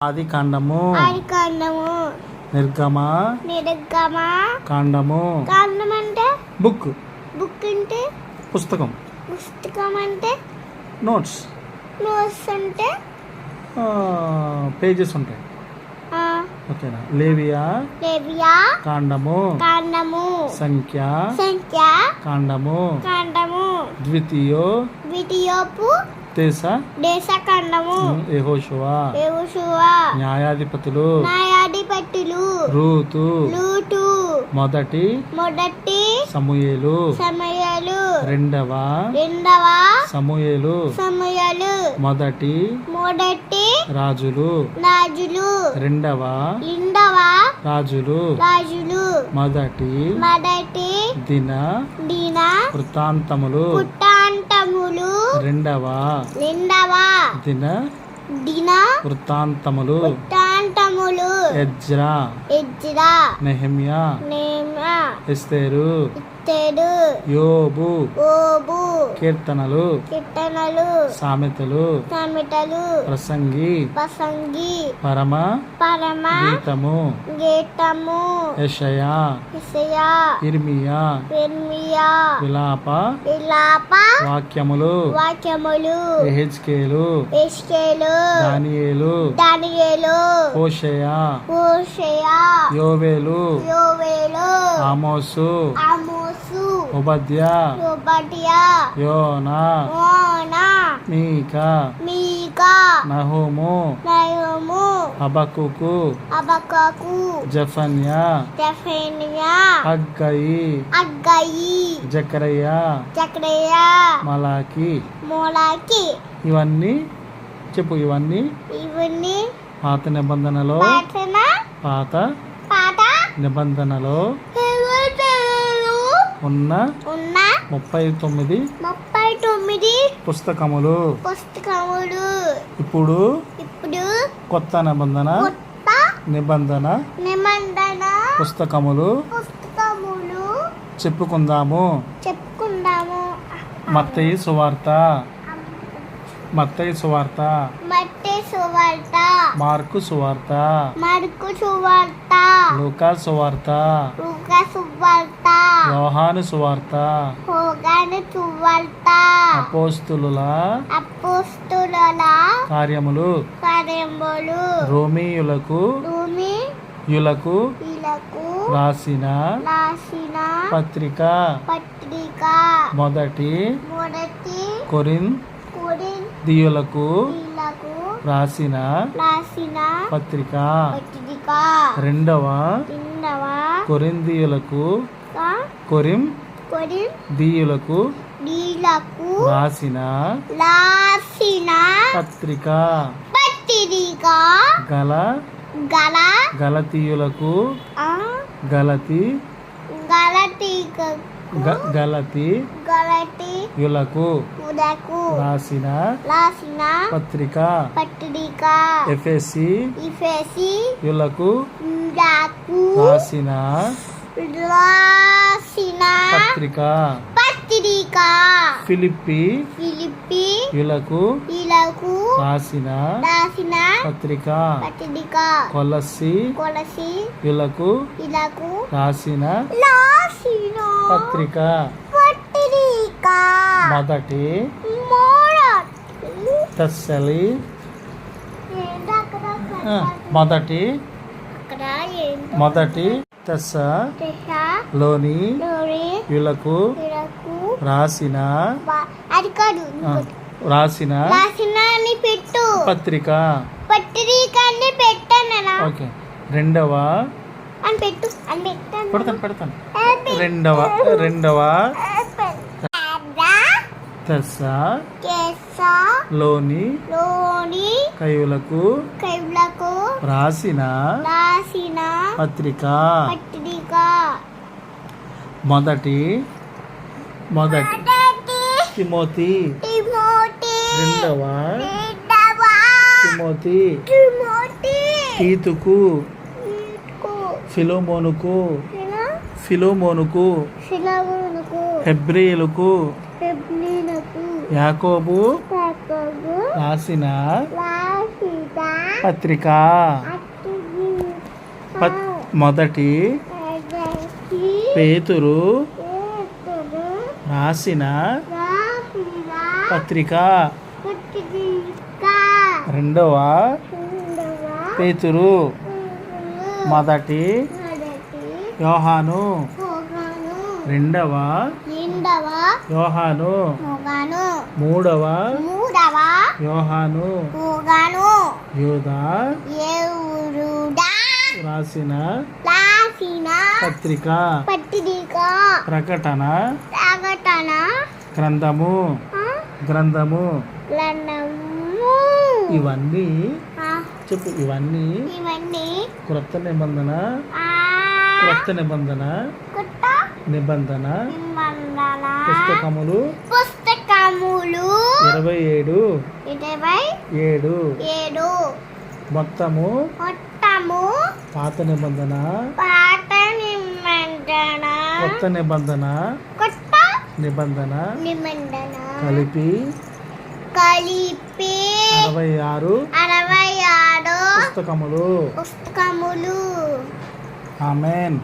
ఆది కాండము నిర్గమ కాండము అంటే బుక్ అంటే పుస్తకం అంటే నోట్స్ అంటే పేజెస్ ఉంటాయి. ఓకేనా. లేవియా కాండము సంఖ్య కాండము ద్వితీయోపు దేశ కాండము యెహోషువ న్యాయాధిపతులు రూతు మొదటి సమూయేలు రెండవ సమూయేలు మొదటి రాజులు రెండవ రాజులు మొదటి దిన వృత్తాంతములు రెండవ దిన వృత్తాంతములు ఎజ్రా నెహెమ్యా ఎస్తేరు యోబు కీర్తనలు సామెతలు ప్రసంగి పరమ గీతము యెషయా ఇర్మియా విలాప వాక్యములు యెహెజ్కేలు దానియేలు హోషేయ యోవేలు ఆమోసు ఓబద్యా యోనా మీకా నహూము హబక్కుకు జఫన్యా హగ్గయి జకరయ్యా మలాకి ఇవన్నీ చెప్పు. ఇవన్నీ పాత నిబంధనలో ఉన్న 39 పుస్తకములు. ఇప్పుడు కొత్త నిబంధన పుస్తకములు చెప్పుకుందాము. మత్తయి సువార్త మార్కు సువార్త లూకా సువార్త యోహాను సువార్త అపోస్తులుల కార్యములు రోమీయులకు రాసిన పత్రిక మొదటి కొరింథీయులకు రాసిన పత్రిక రెండవ కొరింథీయులకు రాసిన పత్రిక గలతీయులకు రాసిన పత్రిక ఎఫెసీయులకు రాసిన పత్రిక ఫిలిప్పీయులకు రాసిన పత్రిక కొలస్సీయులకు రాసిన పత్రిక మొదటి లోని యులకు రాసిన పత్రిక ఓకే. రెండవ లోని కయులకు రాసిన పత్రిక మొదటి తిమోతి రెండవ తిమోతి తీతుకు ఫిలోమోనుకు హెబ్రీయులకు యాకోబు రాసిన పత్రిక మొదటి పేతురు రాసిన పత్రిక రెండవ పేతురు మొదటి యోహాను రెండవ యోహాను మూడవ యోహాను యూదా రాసిన పత్రిక ప్రకటన గ్రంథము ఇవన్నీ చెప్పు. ఇవన్నీ క్రొత్త నిబంధన నిబంధన పుస్తకములు 27 మొత్తము పాత నిబంధన కొత్త నిబంధన కలిపి 66 పుస్తకములు. ఆమేన్.